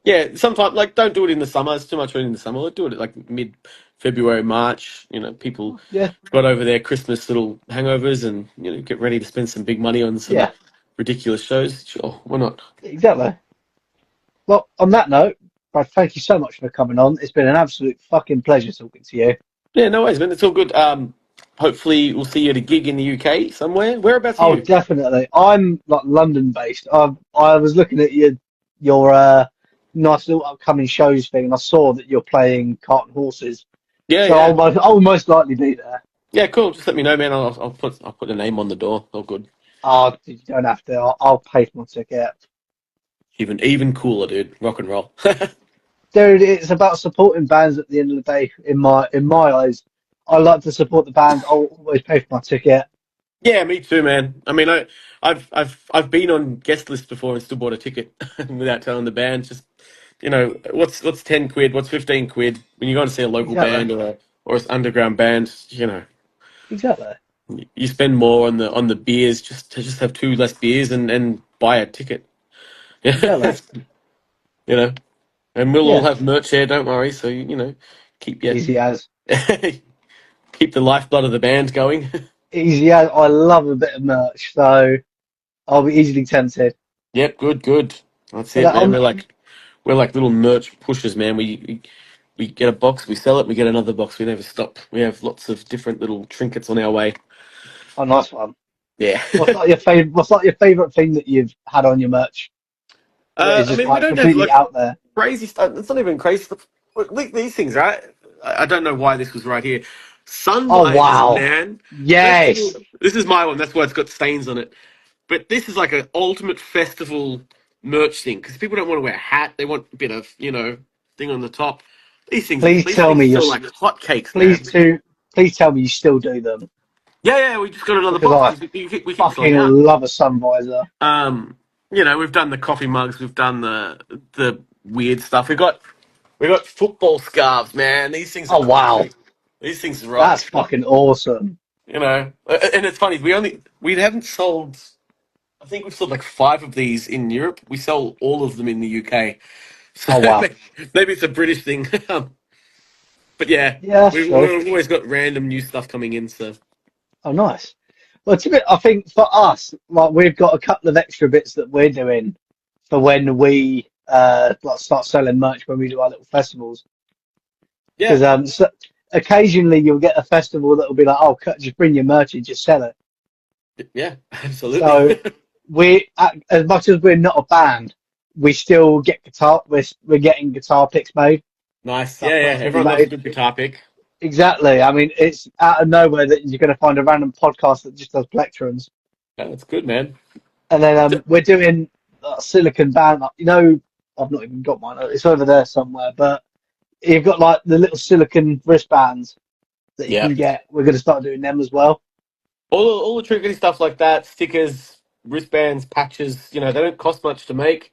[SPEAKER 1] Yeah, sometimes like don't do it in the summer. It's too much in the summer. Like, do it at like mid-February, March. People
[SPEAKER 2] Yeah,
[SPEAKER 1] got over their Christmas little hangovers and get ready to spend some big money on some
[SPEAKER 2] yeah,
[SPEAKER 1] ridiculous shows. Sure, why not?
[SPEAKER 2] exactly. Well, on that note, Brad, thank you so much for coming on. It's been an absolute fucking pleasure talking to you.
[SPEAKER 1] Yeah, no worries, man. It's all good. Hopefully we'll see you at a gig in the UK somewhere. Whereabouts are
[SPEAKER 2] Oh,
[SPEAKER 1] you?
[SPEAKER 2] definitely. I'm like London based. I was looking at your nice little upcoming shows thing, and I saw that you're playing Cart and Horses.
[SPEAKER 1] Yeah,
[SPEAKER 2] So
[SPEAKER 1] yeah,
[SPEAKER 2] I'll most likely be there.
[SPEAKER 1] yeah. Cool. Just let me know, man. I'll put a name on the door. All good.
[SPEAKER 2] Oh, you don't have to. I'll pay for my ticket.
[SPEAKER 1] Even cooler, dude. Rock and roll.
[SPEAKER 2] Dude, it's about supporting bands at the end of the day. In my eyes, I like to support the band. I'll always pay for my ticket.
[SPEAKER 1] Yeah, me too, man. I mean, I've been on guest lists before and still bought a ticket without telling the band. Just what's 10 quid? What's 15 quid when you go to see a local
[SPEAKER 2] Exactly.
[SPEAKER 1] band or an underground band?
[SPEAKER 2] Exactly.
[SPEAKER 1] You spend more on the beers just to just have two less beers and buy a ticket. Yeah,
[SPEAKER 2] Exactly.
[SPEAKER 1] you know, and we'll all
[SPEAKER 2] Yeah.
[SPEAKER 1] have merch here. Don't worry. So keep your
[SPEAKER 2] Easy as.
[SPEAKER 1] keep the lifeblood of the band going.
[SPEAKER 2] Easy as. I love a bit of merch, so I'll be easily tempted.
[SPEAKER 1] Yep, good. That's
[SPEAKER 2] But
[SPEAKER 1] it, man.
[SPEAKER 2] I'm
[SPEAKER 1] We're like little merch pushers, man. We get a box, we sell it, we get another box. We never stop. We have lots of different little trinkets on our way.
[SPEAKER 2] a nice one.
[SPEAKER 1] Yeah.
[SPEAKER 2] What's like your favorite thing that you've had on your merch that is
[SPEAKER 1] I
[SPEAKER 2] just
[SPEAKER 1] mean, we
[SPEAKER 2] like
[SPEAKER 1] don't have
[SPEAKER 2] completely
[SPEAKER 1] like
[SPEAKER 2] out there?
[SPEAKER 1] crazy stuff. It's not even crazy stuff. Look, these things, right? I don't know why this was right here. Sun
[SPEAKER 2] Oh
[SPEAKER 1] visors,
[SPEAKER 2] wow.
[SPEAKER 1] man.
[SPEAKER 2] Yes.
[SPEAKER 1] This is my one. That's why it's got stains on it. But this is like an ultimate festival merch thing because people don't want to wear a hat. They want a bit of thing on the top. These things,
[SPEAKER 2] Please
[SPEAKER 1] these
[SPEAKER 2] tell
[SPEAKER 1] things
[SPEAKER 2] me you're
[SPEAKER 1] sell like hotcakes, man.
[SPEAKER 2] please to please tell me you still do them
[SPEAKER 1] Yeah. We just got another
[SPEAKER 2] because
[SPEAKER 1] box
[SPEAKER 2] I
[SPEAKER 1] because we keep selling
[SPEAKER 2] fucking
[SPEAKER 1] out.
[SPEAKER 2] love a sun visor.
[SPEAKER 1] We've done the coffee mugs. We've done the weird stuff. We got football scarves, man. These things are
[SPEAKER 2] Oh wow.
[SPEAKER 1] cool. These things
[SPEAKER 2] That's
[SPEAKER 1] rock.
[SPEAKER 2] fucking awesome.
[SPEAKER 1] And it's funny. We haven't sold. I think we've sold like five of these in Europe. We sell all of them in the UK. So
[SPEAKER 2] Oh wow.
[SPEAKER 1] maybe it's a British thing. But yeah,
[SPEAKER 2] Yeah, that's true.
[SPEAKER 1] we've always got random new stuff coming in. So
[SPEAKER 2] Oh nice. Well, I think for us, like we've got a couple of extra bits that we're doing for when we like start selling merch when we do our little festivals.
[SPEAKER 1] yeah,
[SPEAKER 2] Because so occasionally you'll get a festival that will be like, oh, just bring your merch and just sell it.
[SPEAKER 1] yeah, absolutely.
[SPEAKER 2] So as much as we're not a band, we still get guitar. We're getting guitar picks made,
[SPEAKER 1] Nice.
[SPEAKER 2] stuff for
[SPEAKER 1] Yeah.
[SPEAKER 2] us to be
[SPEAKER 1] Everyone loves a
[SPEAKER 2] made.
[SPEAKER 1] good guitar pick.
[SPEAKER 2] Exactly. I mean, it's out of nowhere that you're going to find a random podcast that just does plectrums.
[SPEAKER 1] Yeah, that's good, man.
[SPEAKER 2] And then
[SPEAKER 1] D-
[SPEAKER 2] we're doing silicon band. I've not even got mine. It's over there somewhere. But you've got like the little silicon wristbands that you
[SPEAKER 1] Yeah.
[SPEAKER 2] can get. We're going to start doing them as well.
[SPEAKER 1] All the trinkety stuff like that, stickers, wristbands, patches. They don't cost much to make,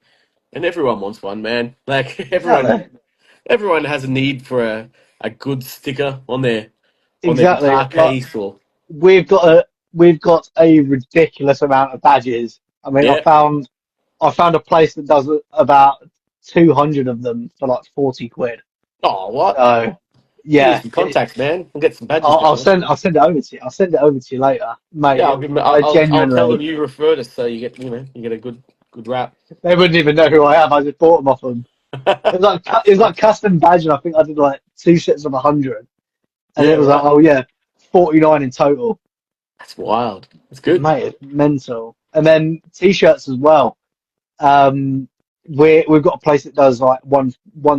[SPEAKER 1] and everyone wants one, man. Like everyone.
[SPEAKER 2] Exactly.
[SPEAKER 1] everyone has a need for a good sticker on their
[SPEAKER 2] Exactly.
[SPEAKER 1] guitar
[SPEAKER 2] Like
[SPEAKER 1] case or
[SPEAKER 2] we've got a ridiculous amount of badges. I mean,
[SPEAKER 1] yeah.
[SPEAKER 2] I found a place that does about 200 of them for like 40 quid.
[SPEAKER 1] Oh, what?
[SPEAKER 2] So
[SPEAKER 1] Give me
[SPEAKER 2] yeah,
[SPEAKER 1] some contacts, man. We'll get some badges
[SPEAKER 2] I'll
[SPEAKER 1] going.
[SPEAKER 2] send it over to you. I'll send it over to you later,
[SPEAKER 1] Yeah,
[SPEAKER 2] mate.
[SPEAKER 1] I'll give them.
[SPEAKER 2] I
[SPEAKER 1] I'll tell them
[SPEAKER 2] genuinely,
[SPEAKER 1] you referred us, so you get a good rap.
[SPEAKER 2] they wouldn't even know who I am. I just bought them off them. It was like custom badge, and I think I did like 2 sets of 100, and
[SPEAKER 1] Yeah,
[SPEAKER 2] it was like,
[SPEAKER 1] right.
[SPEAKER 2] oh yeah, 49 in total.
[SPEAKER 1] That's wild. That's good.
[SPEAKER 2] Mate, it's mental. And then t-shirts as well. Um, we've got a place that does like one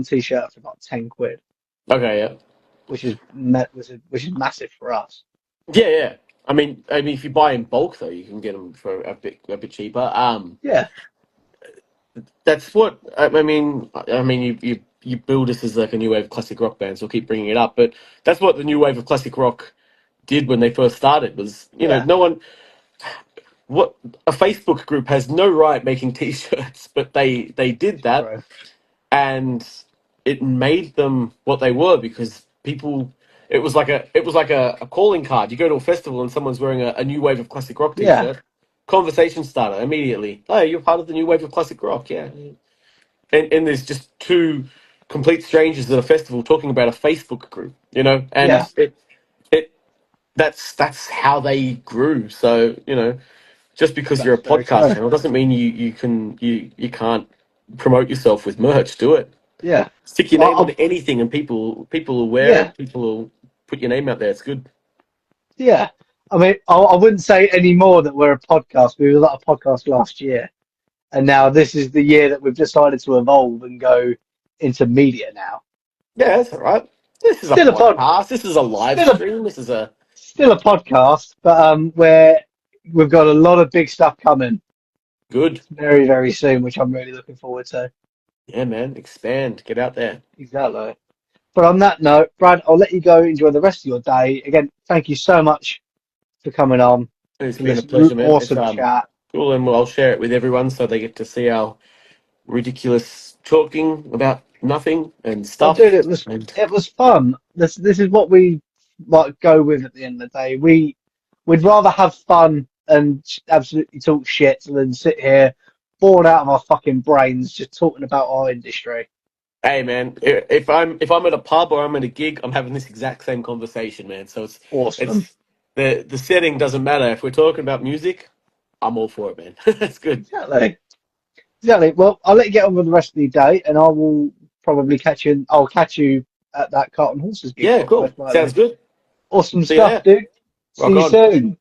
[SPEAKER 2] t-shirt for like 10 quid,
[SPEAKER 1] Okay, yeah.
[SPEAKER 2] which is massive for us.
[SPEAKER 1] Yeah, yeah. I mean, if you buy in bulk though, you can get them for a bit cheaper.
[SPEAKER 2] Yeah,
[SPEAKER 1] That's what I mean. You build us as like a new wave classic rock band, so we'll keep bringing it up. But that's what the new wave of classic rock did when they first started. Was
[SPEAKER 2] yeah,
[SPEAKER 1] no one what a Facebook group has no right making T-shirts, but they did that,
[SPEAKER 2] true.
[SPEAKER 1] and it made them what they were because people. It was like a calling card. You go to a festival and someone's wearing a new wave of classic rock
[SPEAKER 2] Yeah,
[SPEAKER 1] T-shirt. Conversation starter immediately. Oh, you're part of the new wave of classic rock, yeah. And there's just two complete strangers at a festival talking about a Facebook group, and
[SPEAKER 2] yeah,
[SPEAKER 1] it that's how they grew. So just because you're a
[SPEAKER 2] that's very
[SPEAKER 1] podcast
[SPEAKER 2] true.
[SPEAKER 1] channel doesn't mean you can't promote yourself with merch. Do it.
[SPEAKER 2] Yeah,
[SPEAKER 1] Stick your name
[SPEAKER 2] I,
[SPEAKER 1] on anything, and people will wear
[SPEAKER 2] yeah,
[SPEAKER 1] it. People will put your name out there. It's good.
[SPEAKER 2] yeah. I mean, I wouldn't say any more that we're a podcast. We were not a podcast last year, and now this is the year that we've decided to evolve and go into media now.
[SPEAKER 1] Yeah, that's all right. This is a
[SPEAKER 2] Still a pod,
[SPEAKER 1] podcast. This is a live
[SPEAKER 2] still a
[SPEAKER 1] stream. This is a
[SPEAKER 2] still a podcast, but we've got a lot of big stuff coming
[SPEAKER 1] good.
[SPEAKER 2] very, very soon, which I'm really looking forward to.
[SPEAKER 1] Yeah, man. Expand. Get out there.
[SPEAKER 2] Exactly. But on that note, Brad, I'll let you go enjoy the rest of your day. Again, thank you so much for coming on
[SPEAKER 1] It's
[SPEAKER 2] for
[SPEAKER 1] been a
[SPEAKER 2] this
[SPEAKER 1] pleasure, man. It's
[SPEAKER 2] awesome chat.
[SPEAKER 1] cool, and I'll share it with everyone so they get to see our ridiculous talking about nothing and
[SPEAKER 2] Oh, dude,
[SPEAKER 1] stuff. And
[SPEAKER 2] it was fun. This is what we like go with at the end of the day. We'd rather have fun and absolutely talk shit than sit here bored out of our fucking brains just talking about our industry.
[SPEAKER 1] hey, man, if I'm at a pub or I'm at a gig, I'm having this exact same conversation, man. So
[SPEAKER 2] Awesome.
[SPEAKER 1] it's the setting doesn't matter. If we're talking about music, I'm all for it, man. That's good.
[SPEAKER 2] Exactly. Exactly. Well, I'll let you get on with the rest of the day, and I will probably catch you. I'll catch you at that Cart and Horses gig,
[SPEAKER 1] Yeah,
[SPEAKER 2] most
[SPEAKER 1] cool.
[SPEAKER 2] likely.
[SPEAKER 1] Sounds good.
[SPEAKER 2] Awesome
[SPEAKER 1] See you
[SPEAKER 2] stuff,
[SPEAKER 1] there.
[SPEAKER 2] dude. See
[SPEAKER 1] Rock
[SPEAKER 2] you
[SPEAKER 1] on.
[SPEAKER 2] soon.